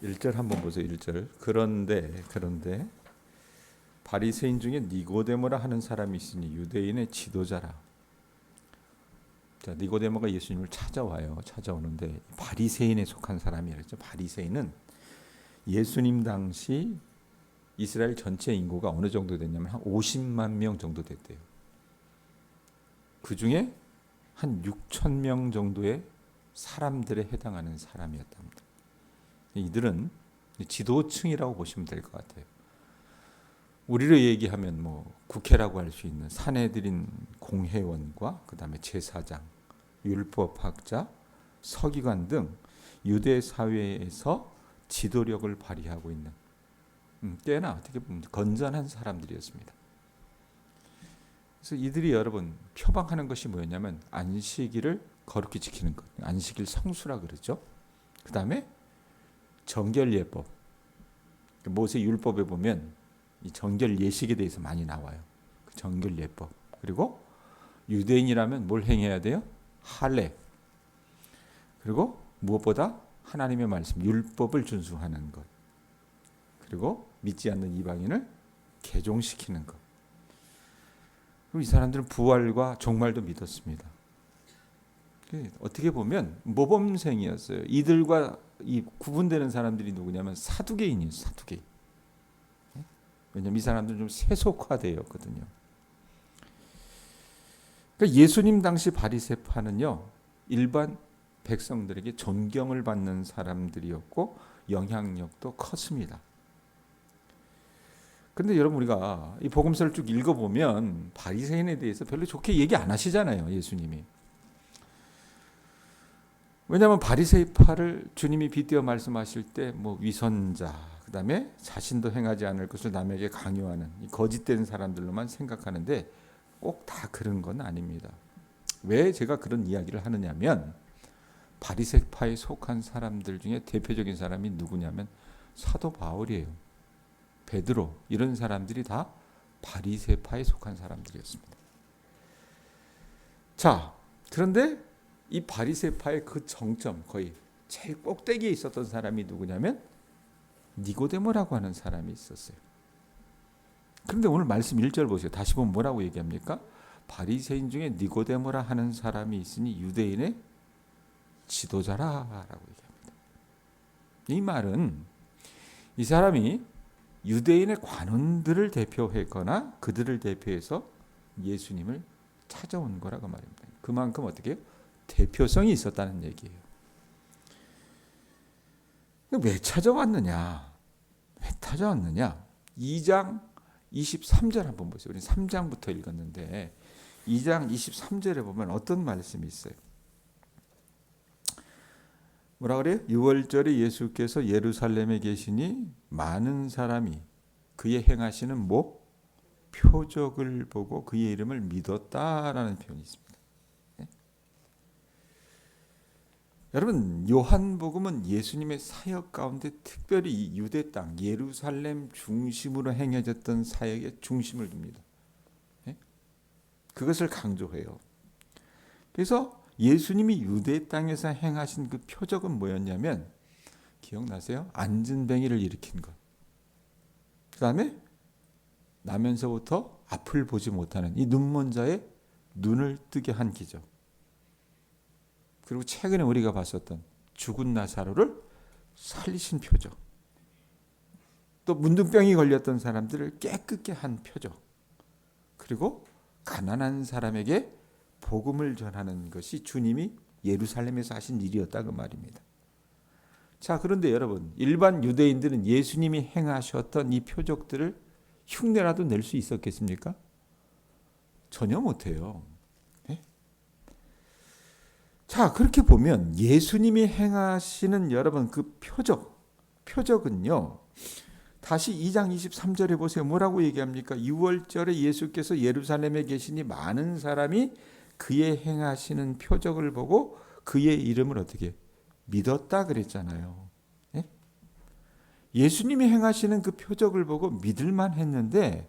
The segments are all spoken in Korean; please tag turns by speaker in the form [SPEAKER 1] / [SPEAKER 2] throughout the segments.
[SPEAKER 1] 1절 한번 보세요. 1절. 그런데 바리새인 중에 니고데모라 하는 사람이 있으니 유대인의 지도자라. 자, 니고데모가 예수님을 찾아오는데 바리새인에 속한 사람이랬죠. 바리새인은 예수님 당시 이스라엘 전체 인구가 어느 정도 됐냐면 한 50만 명 정도 됐대요. 그 중에 한 6천 명 정도의 사람들에 해당하는 사람이었답니다. 이들은 지도층이라고 보시면 될 것 같아요. 우리로 얘기하면 뭐 국회라고 할 수 있는 사내들인 공회원과 그다음에 제사장, 율법학자, 서기관 등 유대 사회에서 지도력을 발휘하고 있는 꽤나 어떻게 보면 건전한 사람들이었습니다. 그래서 이들이 여러분 표방하는 것이 뭐였냐면 안식일을 거룩히 지키는 것, 안식일 성수라 그러죠. 그다음에 정결 예법, 모세 율법에 보면 이 정결 예식에 대해서 많이 나와요. 그 정결 예법. 그리고 유대인이라면 뭘 행해야 돼요? 할례. 그리고 무엇보다 하나님의 말씀, 율법을 준수하는 것. 그리고 믿지 않는 이방인을 개종시키는 것. 그리고 이 사람들은 부활과 종말도 믿었습니다. 어떻게 보면 모범생이었어요. 이들과 이 구분되는 사람들이 누구냐면 사두개인이에요. 사두개인. 왜냐하면 이 사람들은 좀 세속화되었거든요. 그러니까 예수님 당시 바리새파는요, 일반 백성들에게 존경을 받는 사람들이었고 영향력도 컸습니다. 그런데 여러분 우리가 이 복음서를 쭉 읽어보면 바리새인에 대해서 별로 좋게 얘기 안 하시잖아요, 예수님이. 왜냐하면 바리새파를 주님이 빗대어 말씀하실 때 뭐 위선자, 그다음에 자신도 행하지 않을 것을 남에게 강요하는 이 거짓된 사람들로만 생각하는데 꼭 다 그런 건 아닙니다. 왜 제가 그런 이야기를 하느냐면 바리새파에 속한 사람들 중에 대표적인 사람이 누구냐면 사도 바울이에요. 베드로, 이런 사람들이 다 바리새파에 속한 사람들이었습니다. 자, 그런데 이 바리새파의 그 정점, 거의 제일 꼭대기에 있었던 사람이 누구냐면 니고데모라고 하는 사람이 있었어요. 그런데 오늘 말씀 1절 보세요. 다시 보면 뭐라고 얘기합니까? 바리새인 중에 니고데모라 하는 사람이 있으니 유대인의 지도자라라고 얘기합니다. 이 말은 이 사람이 유대인의 관원들을 대표했거나 그들을 대표해서 예수님을 찾아온 거라고 말입니다. 그만큼 어떻게 대표성이 있었다는 얘기예요. 왜 찾아왔느냐? 2장 23절 한번 보세요. 우리 3장부터 읽었는데 2장 23절에 보면 어떤 말씀이 있어요? 뭐라 그래요? 6월절에 예수께서 예루살렘에 계시니 많은 사람이 그의 행하시는 뭐? 표적을 보고 그의 이름을 믿었다라는 표현이 있습니다. 여러분, 요한복음은 예수님의 사역 가운데 특별히 유대 땅 예루살렘 중심으로 행해졌던 사역의 중심을 둡니다. 그것을 강조해요. 그래서 예수님이 유대 땅에서 행하신 그 표적은 뭐였냐면 기억나세요? 안진뱅이를 일으킨 것. 그 다음에 나면서부터 앞을 보지 못하는 이 눈먼 자의 눈을 뜨게 한 기적. 그리고 최근에 우리가 봤었던 죽은 나사로를 살리신 표적. 또 문둥병이 걸렸던 사람들을 깨끗게 한 표적. 그리고 가난한 사람에게 복음을 전하는 것이 주님이 예루살렘에서 하신 일이었다 그 말입니다. 자, 그런데 여러분, 일반 유대인들은 예수님이 행하셨던 이 표적들을 흉내라도 낼 수 있었겠습니까? 전혀 못해요. 자, 그렇게 보면 예수님이 행하시는 여러분 그 표적은요. 다시 2장 23절에 보세요. 뭐라고 얘기합니까? 6월절에 예수께서 예루살렘에 계시니 많은 사람이 그의 행하시는 표적을 보고 그의 이름을 어떻게 믿었다 그랬잖아요. 예수님이 행하시는 그 표적을 보고 믿을만 했는데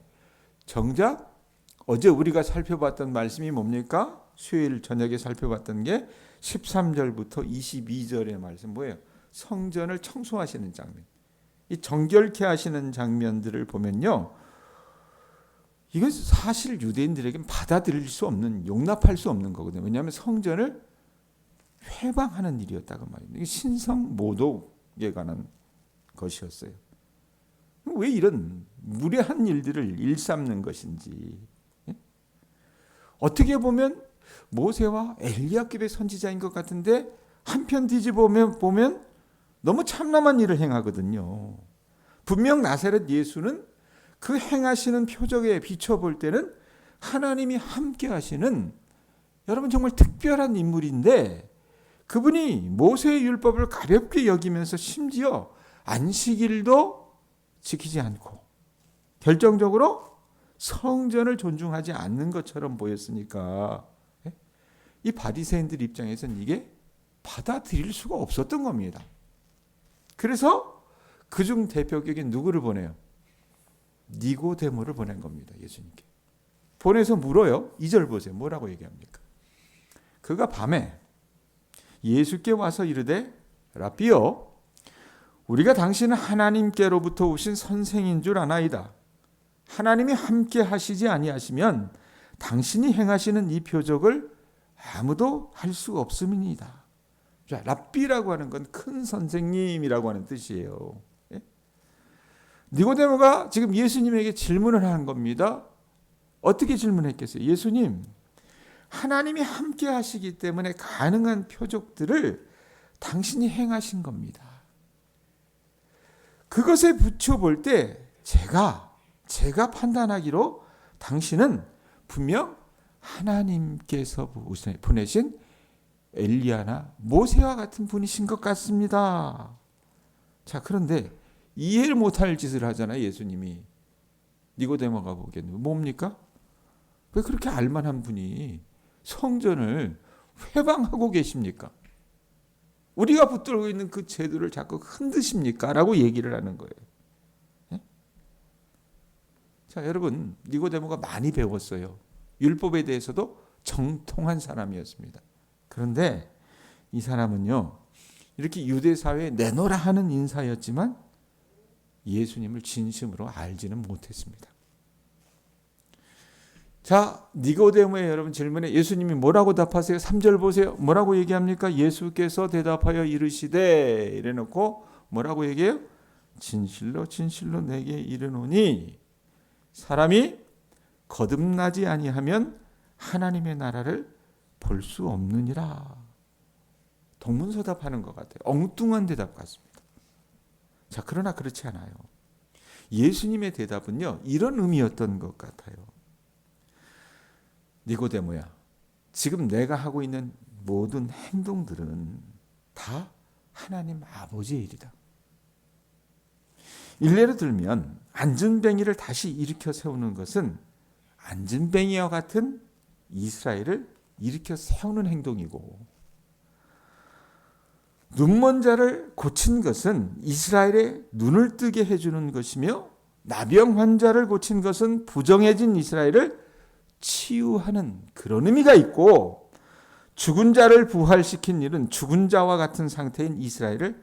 [SPEAKER 1] 정작 어제 우리가 살펴봤던 말씀이 뭡니까? 수요일 저녁에 살펴봤던 게 13절부터 22절의 말씀 뭐예요? 성전을 청소하시는 장면, 이 정결케 하시는 장면들을 보면요, 이건 사실 유대인들에게는 받아들일 수 없는, 용납할 수 없는 거거든요. 왜냐하면 성전을 회방하는 일이었다고 말입니다. 이게 신성 모독에 관한 것이었어요. 왜 이런 무례한 일들을 일삼는 것인지. 어떻게 보면 모세와 엘리야깁의 선지자인 것 같은데 한편 뒤집어 보면 너무 참남한 일을 행하거든요. 분명 나사렛 예수는 그 행하시는 표적에 비춰볼 때는 하나님이 함께 하시는, 여러분 정말 특별한 인물인데, 그분이 모세의 율법을 가볍게 여기면서 심지어 안식일도 지키지 않고 결정적으로 성전을 존중하지 않는 것처럼 보였으니까 이 바리새인들 입장에서는 이게 받아들일 수가 없었던 겁니다. 그래서 그중 대표격인 누구를 보내요? 니고데모를 보낸 겁니다. 예수님께. 보내서 물어요. 2절 보세요. 뭐라고 얘기합니까? 그가 밤에 예수께 와서 이르되 라삐여, 우리가 당신은 하나님께로부터 오신 선생인 줄 아나이다. 하나님이 함께 하시지 아니하시면 당신이 행하시는 이 표적을 아무도 할 수 없음이니이다. 자, 랍비라고 하는 건 큰 선생님이라고 하는 뜻이에요. 예? 니고데모가 지금 예수님에게 질문을 한 겁니다. 어떻게 질문했겠어요? 예수님, 하나님이 함께 하시기 때문에 가능한 표적들을 당신이 행하신 겁니다. 그것에 붙여볼 때 제가 판단하기로 당신은 분명 하나님께서 보내신 엘리야나 모세와 같은 분이신 것 같습니다. 자, 그런데 이해를 못할 짓을 하잖아요, 예수님이. 니고데모가 보기에는 뭡니까? 왜 그렇게 알만한 분이 성전을 회방하고 계십니까? 우리가 붙들고 있는 그 제도를 자꾸 흔드십니까? 라고 얘기를 하는 거예요. 예? 자, 여러분, 니고데모가 많이 배웠어요. 율법에 대해서도 정통한 사람이었습니다. 그런데 이 사람은요, 이렇게 유대 사회에 내놓으라 하는 인사였지만 예수님을 진심으로 알지는 못했습니다. 자, 니고데모의 여러분 질문에 예수님이 뭐라고 답하세요? 3절 보세요. 뭐라고 얘기합니까? 예수께서 대답하여 이르시되, 이래놓고 뭐라고 얘기해요? 진실로 진실로 내게 이르노니 사람이 거듭나지 아니하면 하나님의 나라를 볼 수 없느니라. 동문서답하는 것 같아요. 엉뚱한 대답 같습니다. 자, 그러나 그렇지 않아요. 예수님의 대답은요, 이런 의미였던 것 같아요. 니고데모야, 지금 내가 하고 있는 모든 행동들은 다 하나님 아버지의 일이다. 일례로 들면 안전뱅이를 다시 일으켜 세우는 것은 안전뱅이와 같은 이스라엘을 일으켜 세우는 행동이고, 눈먼 자를 고친 것은 이스라엘의 눈을 뜨게 해주는 것이며, 나병 환자를 고친 것은 부정해진 이스라엘을 치유하는 그런 의미가 있고, 죽은 자를 부활시킨 일은 죽은 자와 같은 상태인 이스라엘을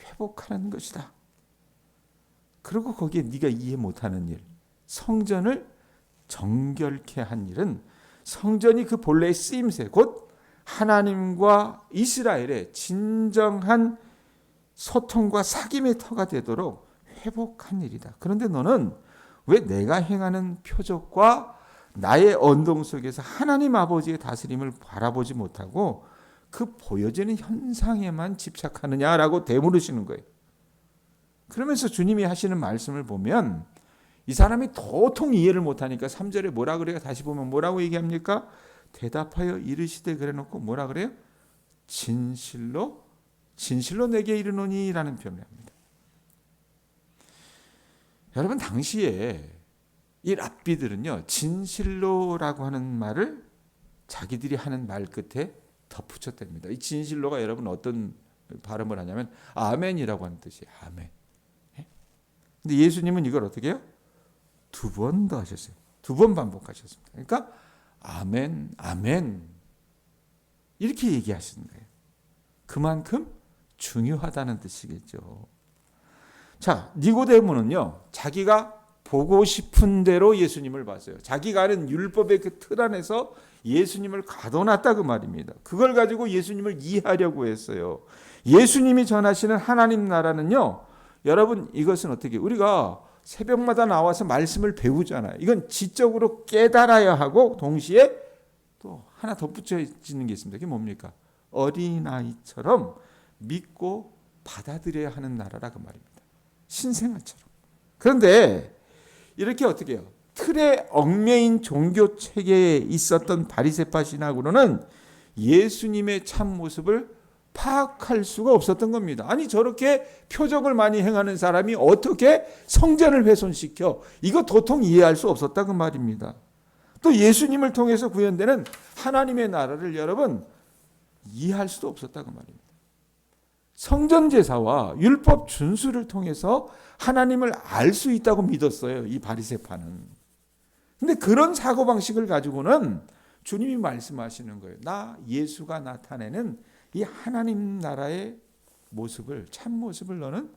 [SPEAKER 1] 회복하는 것이다. 그리고 거기에 네가 이해 못하는 일, 성전을 정결케 한 일은 성전이 그 본래의 쓰임새, 곧 하나님과 이스라엘의 진정한 소통과 사귐의 터가 되도록 회복한 일이다. 그런데 너는 왜 내가 행하는 표적과 나의 언동 속에서 하나님 아버지의 다스림을 바라보지 못하고 그 보여지는 현상에만 집착하느냐라고 되물으시는 거예요. 그러면서 주님이 하시는 말씀을 보면 이 사람이 도통 이해를 못하니까 3절에 뭐라 그래요? 다시 보면 뭐라고 얘기합니까? 대답하여 이르시되, 그래놓고 뭐라 그래요? 진실로 내게 이르노니 라는 표현을 합니다. 여러분, 당시에 이 랍비들은요, 진실로라고 하는 말을 자기들이 하는 말 끝에 덧붙였답니다. 이 진실로가 여러분 어떤 발음을 하냐면 아멘이라고 하는 뜻이에요. 아멘. 근데 예수님은 이걸 어떻게 해요? 2번 더 하셨어요. 2번 반복하셨습니다. 그러니까 아멘, 아멘 이렇게 얘기하시는 거예요. 그만큼 중요하다는 뜻이겠죠. 자, 니고데모는요, 자기가 보고 싶은 대로 예수님을 봤어요. 자기가 아는 율법의 그 틀 안에서 예수님을 가둬놨다 그 말입니다. 그걸 가지고 예수님을 이해하려고 했어요. 예수님이 전하시는 하나님 나라는요, 여러분 이것은 어떻게 우리가 새벽마다 나와서 말씀을 배우잖아요. 이건 지적으로 깨달아야 하고 동시에 또 하나 덧붙여지는 게 있습니다. 그게 뭡니까? 어린아이처럼 믿고 받아들여야 하는 나라라 그 말입니다. 신생아처럼. 그런데 이렇게 어떻게 해요? 틀에 얽매인 종교 체계에 있었던 바리새파 신학으로는 예수님의 참 모습을 파악할 수가 없었던 겁니다. 아니 저렇게 표적을 많이 행하는 사람이 어떻게 성전을 훼손시켜? 이거 도통 이해할 수 없었다 그 말입니다. 또 예수님을 통해서 구현되는 하나님의 나라를 여러분 이해할 수도 없었다 그 말입니다. 성전 제사와 율법 준수를 통해서 하나님을 알 수 있다고 믿었어요. 이 바리새파는. 근데 그런 사고방식을 가지고는 주님이 말씀하시는 거예요. 나 예수가 나타내는 이 하나님 나라의 모습을 참 모습을 너는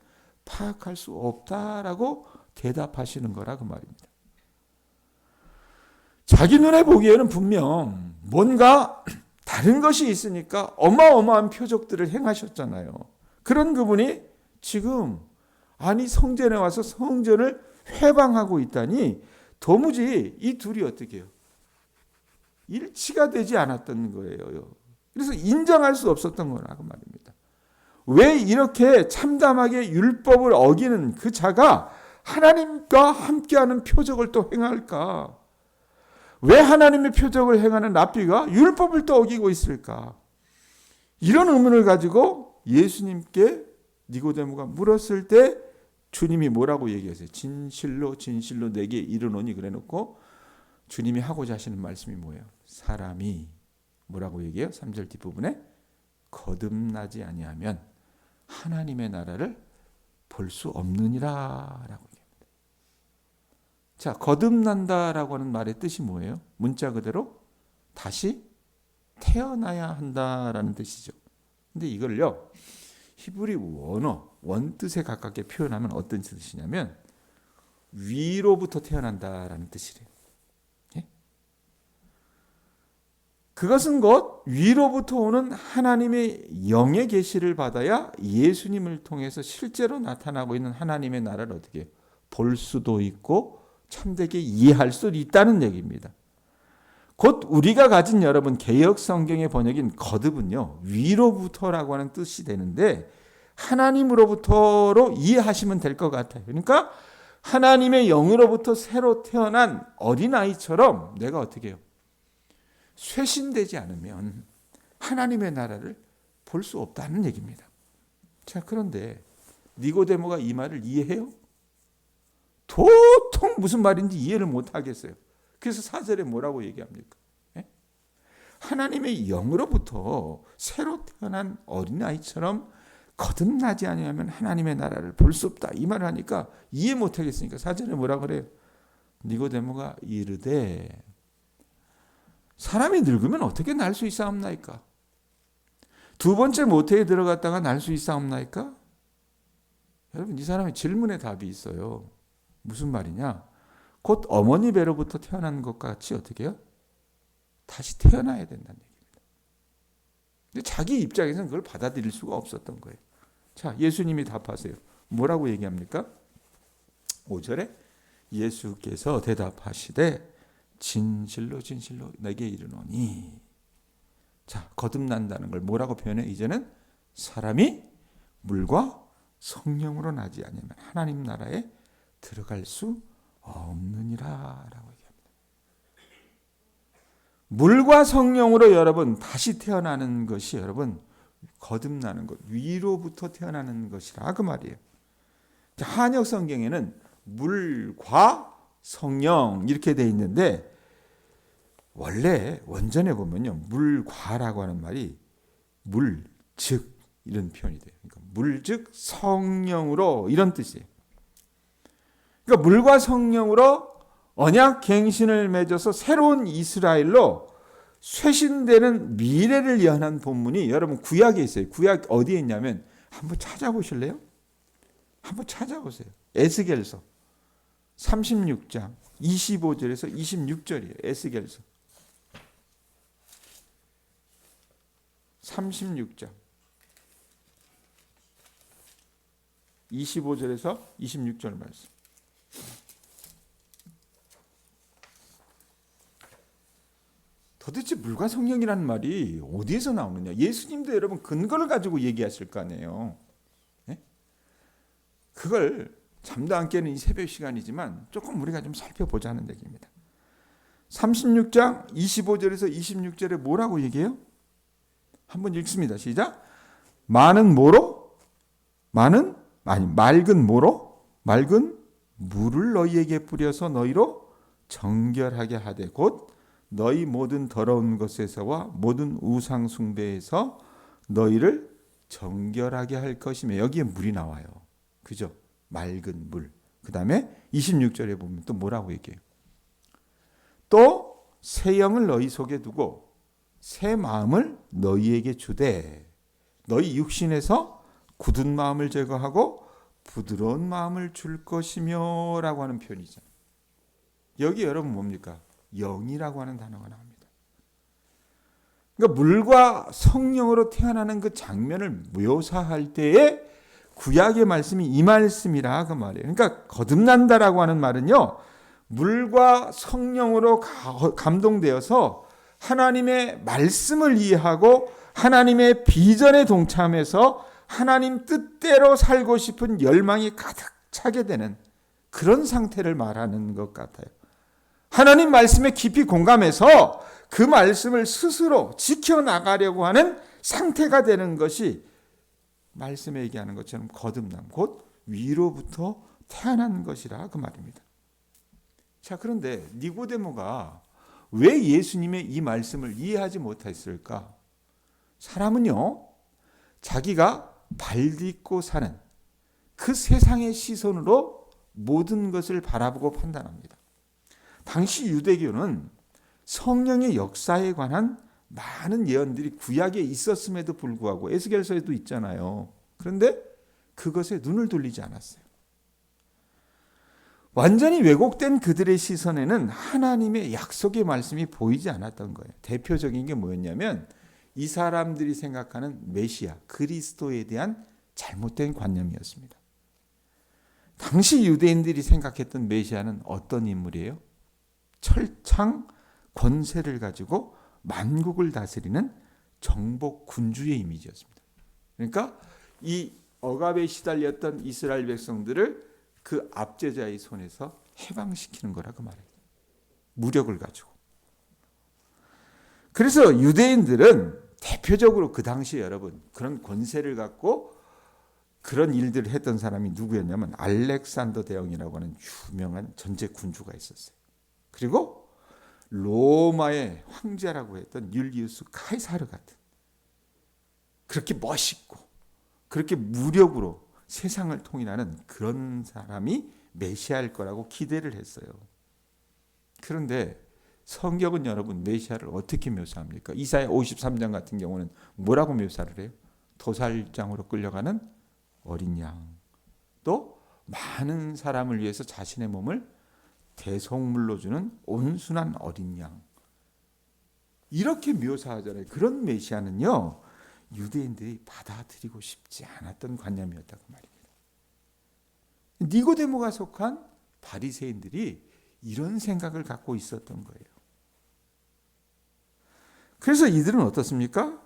[SPEAKER 1] 파악할 수 없다라고 대답하시는 거라 그 말입니다. 자기 눈에 보기에는 분명 뭔가 다른 것이 있으니까 어마어마한 표적들을 행하셨잖아요. 그런 그분이 지금 아니 성전에 와서 성전을 회방하고 있다니 도무지 이 둘이 어떻게 해요? 일치가 되지 않았던 거예요. 그래서 인정할 수 없었던 거라고 말입니다. 왜 이렇게 참담하게 율법을 어기는 그 자가 하나님과 함께하는 표적을 또 행할까? 왜 하나님의 표적을 행하는 랍비가 율법을 또 어기고 있을까? 이런 의문을 가지고 예수님께 니고데모가 물었을 때 주님이 뭐라고 얘기하세요? 진실로 진실로 내게 이르노니 그래놓고 주님이 하고자 하시는 말씀이 뭐예요? 사람이 뭐라고 얘기해요? 3절 뒷부분에 거듭나지 아니하면 하나님의 나라를 볼 수 없느니라 라고 얘기합니다. 자, 거듭난다라고 하는 말의 뜻이 뭐예요? 문자 그대로 다시 태어나야 한다라는 뜻이죠. 근데 이걸요 히브리 원어 원뜻에 가깝게 표현하면 어떤 뜻이냐면 위로부터 태어난다라는 뜻이래요. 예? 그것은 곧 위로부터 오는 하나님의 영의 계시를 받아야 예수님을 통해서 실제로 나타나고 있는 하나님의 나라를 어떻게 볼 수도 있고 참되게 이해할 수도 있다는 얘기입니다. 곧 우리가 가진 여러분 개역 성경의 번역인 거듭은요 위로부터라고 하는 뜻이 되는데 하나님으로부터로 이해하시면 될 것 같아요. 그러니까 하나님의 영으로부터 새로 태어난 어린아이처럼 내가 어떻게 해요? 쇄신되지 않으면 하나님의 나라를 볼 수 없다는 얘기입니다. 자, 그런데 니고데모가 이 말을 이해해요? 도통 무슨 말인지 이해를 못 하겠어요. 그래서 4절에 뭐라고 얘기합니까? 예? 하나님의 영으로부터 새로 태어난 어린아이처럼 거듭나지 아니하면 하나님의 나라를 볼 수 없다. 이 말을 하니까 이해 못 하겠으니까 4절에 뭐라 그래요? 니고데모가 이르되 사람이 늙으면 어떻게 날 수 있사옵나이까? 두 번째 모태에 들어갔다가 날 수 있사옵나이까? 여러분 이 사람의 질문에 답이 있어요. 무슨 말이냐? 곧 어머니 배로부터 태어난 것 같이 어떻게 해요? 다시 태어나야 된다는 얘기입니다. 근데 자기 입장에서는 그걸 받아들일 수가 없었던 거예요. 자, 예수님이 답하세요. 뭐라고 얘기합니까? 5절에 예수께서 대답하시되 진실로 진실로 내게 이르노니. 자, 거듭난다는 걸 뭐라고 표현해? 이제는 사람이 물과 성령으로 나지 않으면 하나님 나라에 들어갈 수 없느니라 라고 얘기합니다. 물과 성령으로 여러분 다시 태어나는 것이 여러분 거듭나는 것, 위로부터 태어나는 것이라 그 말이에요. 한역 성경에는 물과 성령 이렇게 돼 있는데 원래 원전에 보면요 물과라고 하는 말이 물, 즉 이런 표현이 돼요. 그러니까 물, 즉 성령으로 이런 뜻이에요. 그러니까 물과 성령으로 언약 갱신을 맺어서 새로운 이스라엘로 쇄신되는 미래를 예언한 본문이 여러분 구약에 있어요. 구약 어디에 있냐면 한번 찾아보실래요? 한번 찾아보세요. 에스겔서 36장 25절에서 26절이에요. 에스겔서 36장 25절에서 26절 말씀. 도대체 물과 성령이라는 말이 어디에서 나오느냐? 예수님도 여러분 근거를 가지고 얘기하실 거 아니에요. 네? 그걸 잠도 안 깨는 이 새벽 시간이지만 조금 우리가 좀 살펴보자는 얘기입니다. 36장 25절에서 26절에 뭐라고 얘기해요? 한번 읽습니다. 시작. 맑은 뭐로? 맑은 물을 너희에게 뿌려서 너희로 정결하게 하되 곧 너희 모든 더러운 것에서와 모든 우상 숭배에서 너희를 정결하게 할 것이며, 여기에 물이 나와요. 그죠? 맑은 물. 그 다음에 26절에 보면 또 뭐라고 얘기해요? 또 새 영을 너희 속에 두고 새 마음을 너희에게 주되 너희 육신에서 굳은 마음을 제거하고 부드러운 마음을 줄 것이며 라고 하는 표현이잖아요. 여기 여러분 뭡니까? 영이라고 하는 단어가 나옵니다. 그러니까 물과 성령으로 태어나는 그 장면을 묘사할 때에 구약의 말씀이 이 말씀이라 그 말이에요. 그러니까 거듭난다라고 하는 말은요, 물과 성령으로 감동되어서 하나님의 말씀을 이해하고 하나님의 비전에 동참해서 하나님 뜻대로 살고 싶은 열망이 가득 차게 되는 그런 상태를 말하는 것 같아요. 하나님 말씀에 깊이 공감해서 그 말씀을 스스로 지켜나가려고 하는 상태가 되는 것이 말씀에 얘기하는 것처럼 거듭남, 곧 위로부터 태어난 것이라 그 말입니다. 자, 그런데 니고데모가 왜 예수님의 이 말씀을 이해하지 못했을까? 사람은요, 자기가 발딛고 사는 그 세상의 시선으로 모든 것을 바라보고 판단합니다. 당시 유대교는 성령의 역사에 관한 많은 예언들이 구약에 있었음에도 불구하고 에스겔서에도 있잖아요. 그런데 그것에 눈을 돌리지 않았어요. 완전히 왜곡된 그들의 시선에는 하나님의 약속의 말씀이 보이지 않았던 거예요. 대표적인 게 뭐였냐면 이 사람들이 생각하는 메시아, 그리스도에 대한 잘못된 관념이었습니다. 당시 유대인들이 생각했던 메시아는 어떤 인물이에요? 철창 권세를 가지고 만국을 다스리는 정복 군주의 이미지였습니다. 그러니까 이 억압에 시달렸던 이스라엘 백성들을 그 압제자의 손에서 해방시키는 거라 그 말이에요. 무력을 가지고. 그래서 유대인들은 대표적으로 그 당시에 여러분 그런 권세를 갖고 그런 일들을 했던 사람이 누구였냐면 알렉산더 대왕이라고 하는 유명한 전제 군주가 있었어요. 그리고 로마의 황제라고 했던 율리우스 카이사르 같은 그렇게 멋있고 그렇게 무력으로 세상을 통일하는 그런 사람이 메시아일 거라고 기대를 했어요. 그런데 성경은 여러분 메시아를 어떻게 묘사합니까? 이사야 53장 같은 경우는 뭐라고 묘사를 해요? 도살장으로 끌려가는 어린 양. 또 많은 사람을 위해서 자신의 몸을 대속물로 주는 온순한 어린 양. 이렇게 묘사하잖아요. 그런 메시아는요, 유대인들이 받아들이고 싶지 않았던 관념이었다고 말입니다. 니고데모가 속한 바리새인들이 이런 생각을 갖고 있었던 거예요. 그래서 이들은 어떻습니까?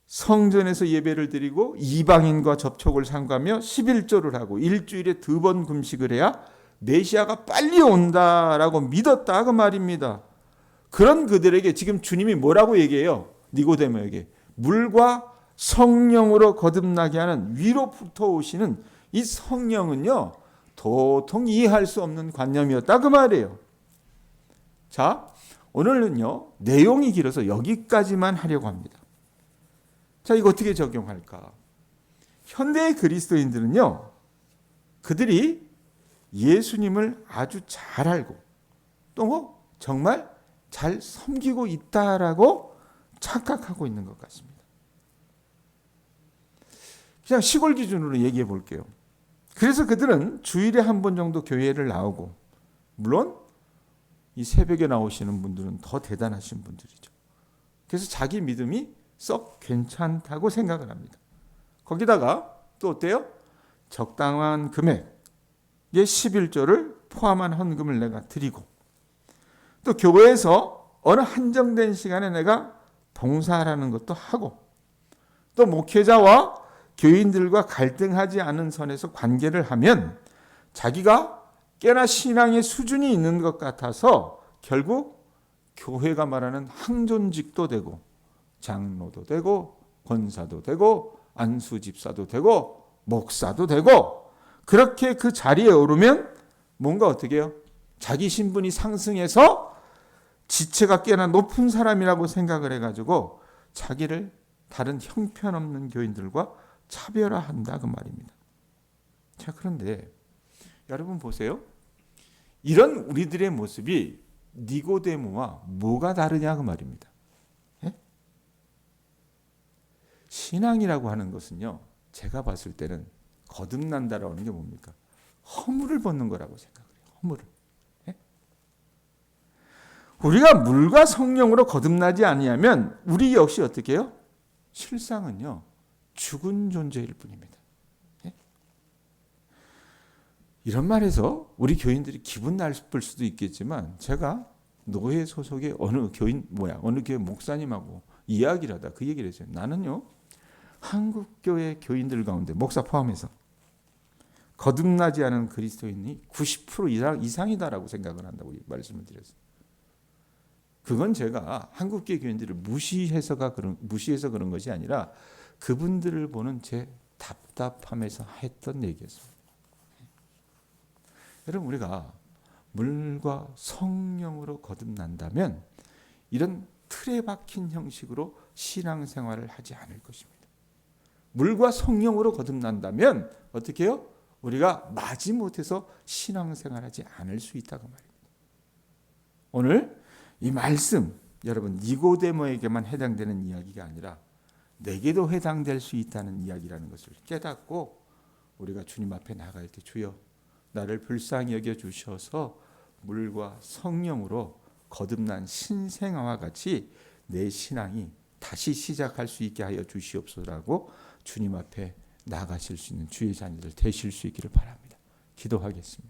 [SPEAKER 1] 성전에서 예배를 드리고 이방인과 접촉을 삼가며 11조를 하고 일주일에 2번 금식을 해야 메시아가 빨리 온다라고 믿었다 그 말입니다. 그런 그들에게 지금 주님이 뭐라고 얘기해요? 니고데모에게 물과 성령으로 거듭나게 하는 위로부터 오시는 이 성령은요, 도통 이해할 수 없는 관념이었다 그 말이에요. 자, 오늘은요 내용이 길어서 여기까지만 하려고 합니다. 자, 이거 어떻게 적용할까? 현대의 그리스도인들은요, 그들이 예수님을 아주 잘 알고 또 정말 잘 섬기고 있다라고 착각하고 있는 것 같습니다. 그냥 시골 기준으로 얘기해 볼게요. 그래서 그들은 주일에 한 번 정도 교회를 나오고, 물론 이 새벽에 나오시는 분들은 더 대단하신 분들이죠. 그래서 자기 믿음이 썩 괜찮다고 생각을 합니다. 거기다가 또 어때요? 적당한 금액의 11조를 포함한 헌금을 내가 드리고, 또 교회에서 어느 한정된 시간에 내가 봉사하라는 것도 하고, 또 목회자와 교인들과 갈등하지 않은 선에서 관계를 하면 자기가 꽤나 신앙의 수준이 있는 것 같아서 결국 교회가 말하는 항존직도 되고, 장로도 되고, 권사도 되고, 안수집사도 되고, 목사도 되고, 그렇게 그 자리에 오르면 뭔가 어떻게 해요? 자기 신분이 상승해서 지체가 꽤나 높은 사람이라고 생각을 해가지고 자기를 다른 형편없는 교인들과 차별화한다 그 말입니다. 자, 그런데 여러분 보세요. 이런 우리들의 모습이 니고데모와 뭐가 다르냐 그 말입니다. 예? 신앙이라고 하는 것은요, 제가 봤을 때는 거듭난다라고 하는 게 뭡니까? 허물을 벗는 거라고 생각해요. 허물을. 예? 우리가 물과 성령으로 거듭나지 아니하면 우리 역시 어떻게 해요? 실상은요, 죽은 존재일 뿐입니다. 예? 이런 말에서 우리 교인들이 기분 나쁠 수도 있겠지만, 제가 노예 소속의 어느 교회 목사님하고 이야기를 하다 그 얘기를 했어요. 나는요, 한국교회 교인들 가운데 목사 포함해서 거듭나지 않은 그리스도인이 90% 이상이다라고 생각을 한다고 말씀을 드렸어요. 그건 제가 한국교회 교인들을 무시해서 그런 것이 아니라 그분들을 보는 제 답답함에서 했던 얘기였습니다. 여러분, 우리가 물과 성령으로 거듭난다면 이런 틀에 박힌 형식으로 신앙생활을 하지 않을 것입니다. 물과 성령으로 거듭난다면 어떻게 해요? 우리가 마지못해서 신앙생활하지 않을 수 있다고 말입니다. 오늘 이 말씀, 여러분 니고데모에게만 해당되는 이야기가 아니라 내게도 해당될 수 있다는 이야기라는 것을 깨닫고 우리가 주님 앞에 나갈 때, 주여 나를 불쌍히 여겨 주셔서 물과 성령으로 거듭난 신생아와 같이 내 신앙이 다시 시작할 수 있게 하여 주시옵소서라고 주님 앞에 나가실 수 있는 주의 자녀들 되실 수 있기를 바랍니다. 기도하겠습니다.